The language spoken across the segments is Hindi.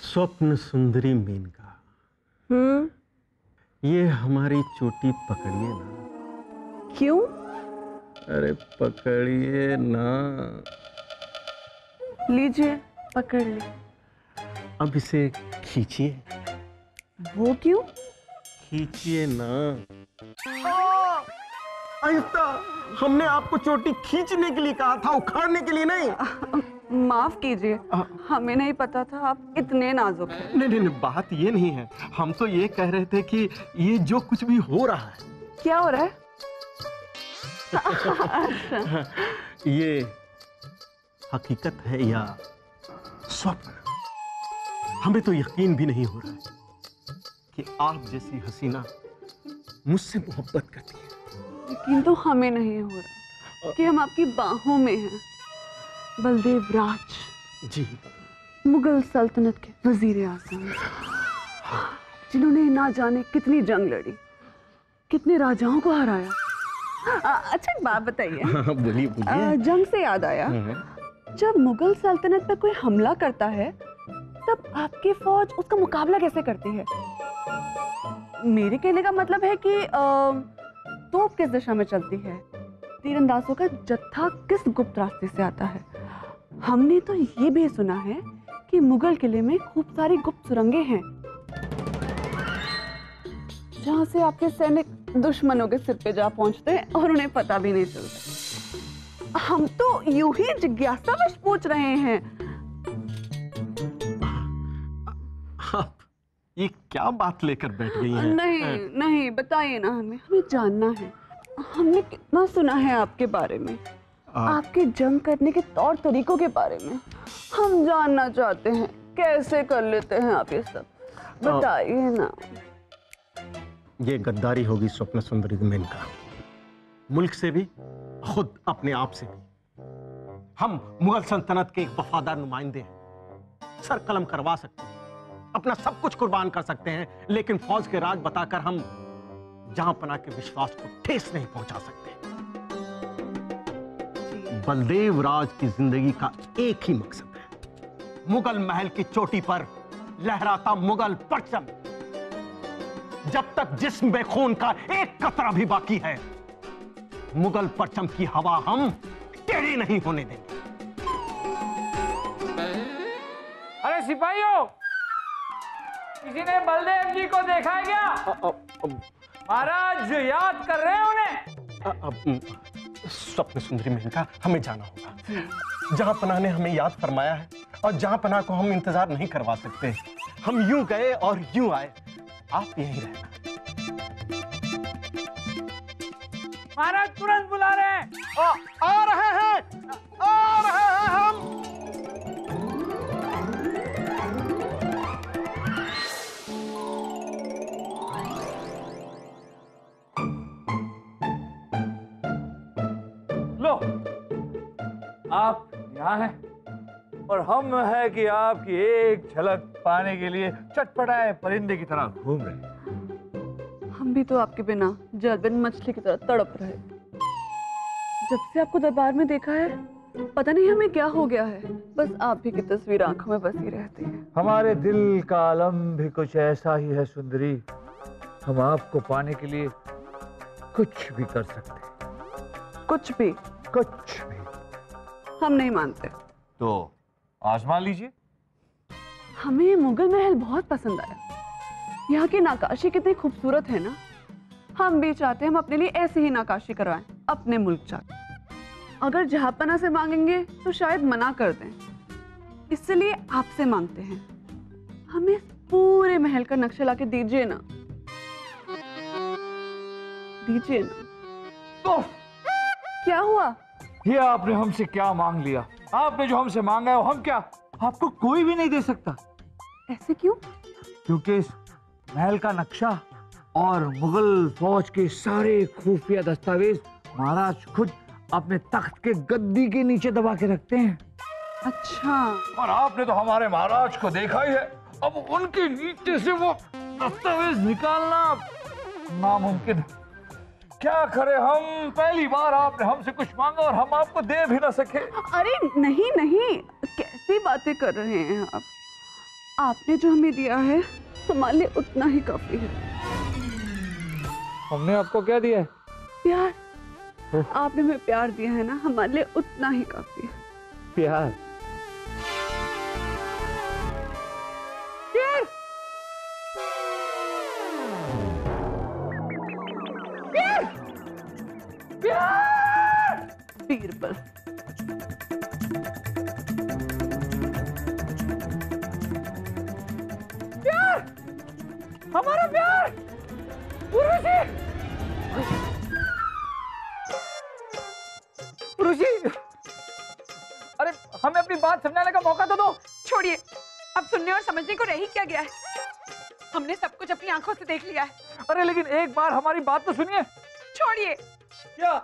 स्वप्न सुंदरी मेनका, ये हमारी चोटी पकड़िए ना। क्यों? अरे पकड़िए ना। लीजिए, पकड़ ली। अब इसे खींचिए। वो क्यों? खींचिए ना। आहिस्ता, हमने आपको चोटी खींचने के लिए कहा था, उखाड़ने के लिए नहीं। माफ कीजिए, हमें नहीं पता था आप इतने नाजुक हैं। नहीं नहीं नहीं, बात ये नहीं है। हम तो ये कह रहे थे कि ये जो कुछ भी हो रहा है। क्या हो रहा है? ये हकीकत है या स्वप्न? हमें तो यकीन भी नहीं हो रहा है कि आप जैसी हसीना मुझसे मोहब्बत करती है। यकीन तो हमें नहीं हो रहा कि हम आपकी बाहों में हैं। बलदेव राज जी, मुगल सल्तनत के वजीर आजम, जिन्होंने ना जाने कितनी जंग लड़ी, कितने राजाओं को हराया। अच्छा एक बात बताइए। बोलिए बोलिए। जंग से याद आया, जब मुगल सल्तनत पर कोई हमला करता है तब आपकी फौज उसका मुकाबला कैसे करती है? मेरे कहने का मतलब है कि तोप किस दिशा में चलती है, तीरंदाजों का जत्था किस गुप्त रास्ते से आता है। हमने तो ये भी सुना है कि मुगल किले में खूब सारी गुप्त सुरंगें हैं, जहां से आपके सैनिक दुश्मनों के सिर पे जा पहुंचते हैं और उन्हें पता भी नहीं चलता। हम तो यूं ही जिज्ञासावश पूछ रहे हैं। आप ये क्या बात लेकर बैठ गई हैं? नहीं नहीं, बताइए ना, हमें जानना है। हमने कितना सुना है आपके बारे में, आपके जंग करने के तौर तरीकों के बारे में। हम जानना चाहते हैं कैसे कर लेते हैं आप ये सब, बताइए ना। ये गद्दारी होगी स्वप्न सुंदरी मेनका, मुल्क से भी, खुद अपने आप से भी। हम मुगल सल्तनत के एक वफादार नुमाइंदे हैं, सर कलम करवा सकते हैं, अपना सब कुछ कुर्बान कर सकते हैं, लेकिन फौज के राज बताकर हम जहां पना के विश्वास को ठेस नहीं पहुंचा सकते। बलदेव राज की जिंदगी का एक ही मकसद है, मुगल महल की चोटी पर लहराता मुगल परचम। जब तक जिस्म में खून का एक कतरा भी बाकी है, मुगल परचम की हवा हम टेढ़ी नहीं होने देंगे। अरे सिपाहियों, किसी ने बलदेव जी को देखा है क्या? महाराज याद कर रहे हैं उन्हें। स्वप्न सुंदरी मेनका, हमें जाना होगा। जहां पनाह ने हमें याद फरमाया है और जहां पनाह को हम इंतजार नहीं करवा सकते। हम यूं गए और यूं आए, आप यहीं रहना। महाराज तुरंत बुला रहे हैं। आ रहे हैं, आ रहे हैं हम। लो, आप यहाँ हैं और हम है कि आपकी एक झलक पाने के लिए चटपटाए परिंदे की तरह घूम रहे हैं। हम भी तो आपके बिना जलबिन मछली की तरह तड़प रहे। जब से आपको दरबार में देखा है, पता नहीं हमें क्या हो गया है, बस आप भी की तस्वीर आंखों में बसी रहती है। हमारे दिल का आलम भी कुछ ऐसा ही है सुंदरी। हम आपको पाने के लिए कुछ भी कर सकते हैं। कुछ भी? कुछ भी। हम नहीं मानते। तो आजमा लीजिए। हमें ये मुगल महल बहुत पसंद आया। यहाँ की नक्काशी कितनी खूबसूरत है ना। हम भी चाहते हैं हम अपने लिए ऐसी ही नक्काशी करवाएं अपने मुल्क जाकर। अगर जहापना से मांगेंगे तो शायद मना कर दें, इसलिए आपसे मांगते हैं, हमें पूरे महल का नक्शा लाके दीजिए ना, दीजिए ना। तो क्या हुआ? ये आपने हमसे क्या मांग लिया? आपने जो हमसे मांगा है वो हम क्या आपको कोई भी नहीं दे सकता। ऐसे क्यों? क्योंकि इस महल का नक्शा और मुगल फौज के सारे खुफिया दस्तावेज महाराज खुद अपने तख्त के गद्दी के नीचे दबा के रखते हैं। अच्छा। और आपने तो हमारे महाराज को देखा ही है, अब उनके नीचे से वो दस्तावेज निकालना नामुमकिन। क्या करें हम, पहली बार आपने हमसे कुछ मांगा और हम आपको दे भी ना सके। अरे नहीं नहीं, कैसी बातें कर रहे हैं आप? आपने जो हमें दिया है हमारे लिए उतना ही काफी है। हमने आपको क्या दिया है? प्यार। आपने हमें प्यार दिया है ना, हमारे लिए उतना ही काफी है। प्यार? बीरबल, प्यार, हमारा प्यार। उर्वशी, उर्वशी, अरे हमें अपनी बात समझाने का मौका तो दो। छोड़िए, अब सुनने और समझने को रह ही क्या गया है? हमने सब कुछ अपनी आंखों से देख लिया है। अरे लेकिन एक बार हमारी बात तो सुनिए। छोड़िए, क्या?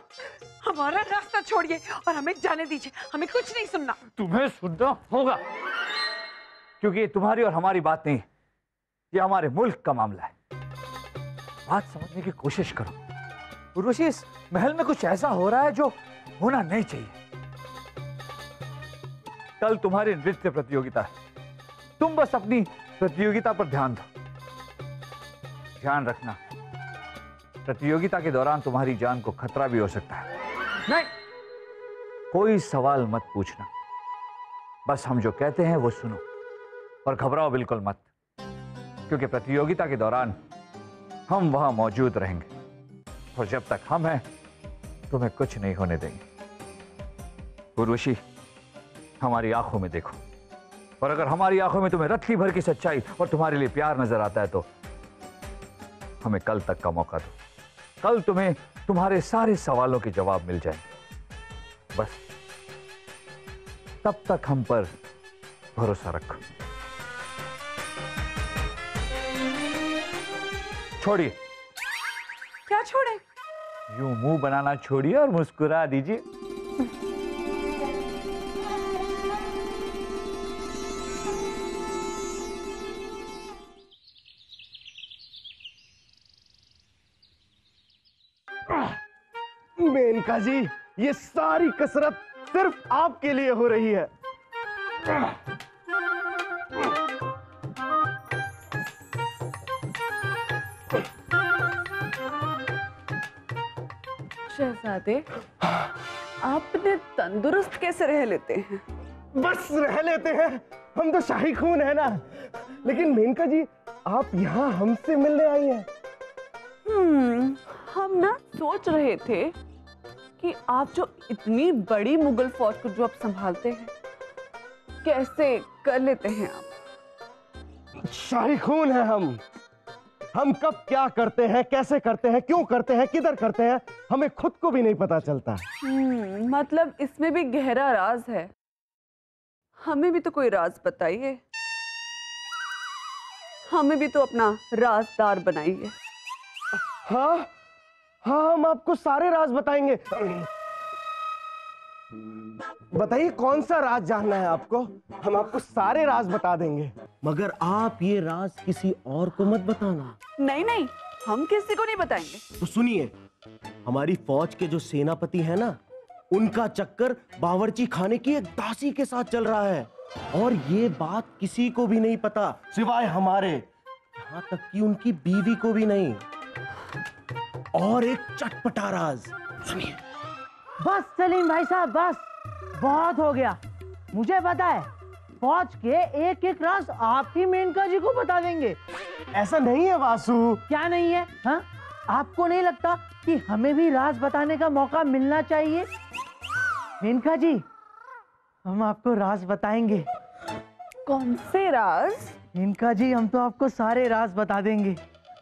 हमारा रास्ता छोड़िए और हमें जाने दीजिए, हमें कुछ नहीं सुनना। तुम्हें सुनना होगा, क्योंकि ये तुम्हारी और हमारी बात नहीं, ये हमारे मुल्क का मामला है। बात समझने की कोशिश करो। उर्वशी, इस महल में कुछ ऐसा हो रहा है जो होना नहीं चाहिए। कल तुम्हारी नृत्य प्रतियोगिता है, तुम बस अपनी प्रतियोगिता पर ध्यान दो। ध्यान रखना, प्रतियोगिता के दौरान तुम्हारी जान को खतरा भी हो सकता है। नहीं, कोई सवाल मत पूछना, बस हम जो कहते हैं वो सुनो और घबराओ बिल्कुल मत, क्योंकि प्रतियोगिता के दौरान हम वहां मौजूद रहेंगे और जब तक हम हैं तुम्हें कुछ नहीं होने देंगे। उर्वशी, हमारी आंखों में देखो, और अगर हमारी आंखों में तुम्हें रत्ती भर की सच्चाई और तुम्हारे लिए प्यार नजर आता है तो हमें कल तक का मौका दो। कल तुम्हें तुम्हारे सारे सवालों के जवाब मिल जाएंगे। बस तब तक हम पर भरोसा रखो। छोड़िए। क्या छोड़े? यूं मुंह बनाना छोड़िए और मुस्कुरा दीजिए। मेनका जी, ये सारी कसरत सिर्फ आपके लिए हो रही है। शहजादे, आपने तंदुरुस्त कैसे रह लेते हैं? बस रह लेते हैं, हम तो शाही खून है ना। लेकिन मेनका जी, आप यहाँ हमसे मिलने आई हैं। हम ना सोच रहे थे कि आप जो इतनी बड़ी मुगल फौज को जो आप संभालते हैं, कैसे कर लेते हैं आप? शाही खून है हम कब क्या करते हैं, कैसे करते हैं, क्यों करते हैं, किधर करते हैं, हमें खुद को भी नहीं पता चलता। मतलब इसमें भी गहरा राज है। हमें भी तो कोई राज बताइए, हमें भी तो अपना राजदार बनाइए। हाँ हाँ, हम आपको सारे राज बताएंगे। बताइए कौन सा राज जानना है आपको? हम आपको सारे राज बता देंगे, मगर आप ये राज किसी और को मत बताना। नहीं नहीं, हम किसी को नहीं बताएंगे। तो सुनिए, हमारी फौज के जो सेनापति है ना, उनका चक्कर बावर्ची खाने की एक दासी के साथ चल रहा है, और ये बात किसी को भी नहीं पता सिवाय हमारे, यहाँ तक कि उनकी बीवी को भी नहीं। और एक चटपटा राज सुनिए। बस सलीम भाई साहब, बस बहुत हो गया। मुझे पता है, फौज के एक एक राज आप ही मेनका जी को बता देंगे। ऐसा नहीं है वासु। क्या नहीं है? हाँ, आपको नहीं लगता कि हमें भी राज बताने का मौका मिलना चाहिए? मेनका जी, हम आपको राज बताएंगे। कौन से राज? मेनका जी, हम तो आपको सारे राज बता देंगे।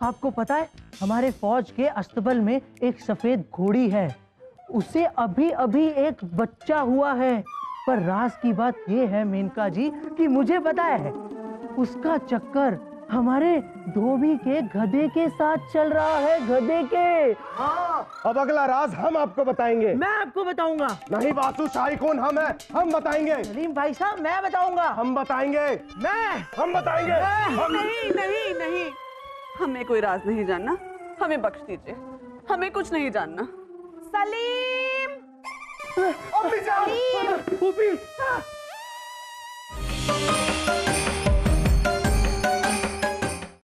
आपको पता है, हमारे फौज के अस्तबल में एक सफेद घोड़ी है, उसे अभी अभी एक बच्चा हुआ है। पर राज की बात यह है मेनका जी कि मुझे पता है, उसका चक्कर हमारे धोबी के गधे के साथ चल रहा है, गधे के। हाँ, अब अगला राज हम आपको बताएंगे। मैं आपको बताऊंगा। नहीं वासु, शाही कौन हम है, हम बताएंगे। सलीम भाई साहब, मैं बताऊंगा। हम बताएंगे। हम बताएंगे। नहीं नहीं नहीं, हमें कोई राज नहीं जानना, हमें बख्श दीजिए। हमें कुछ नहीं जानना। सलीम! फूफी!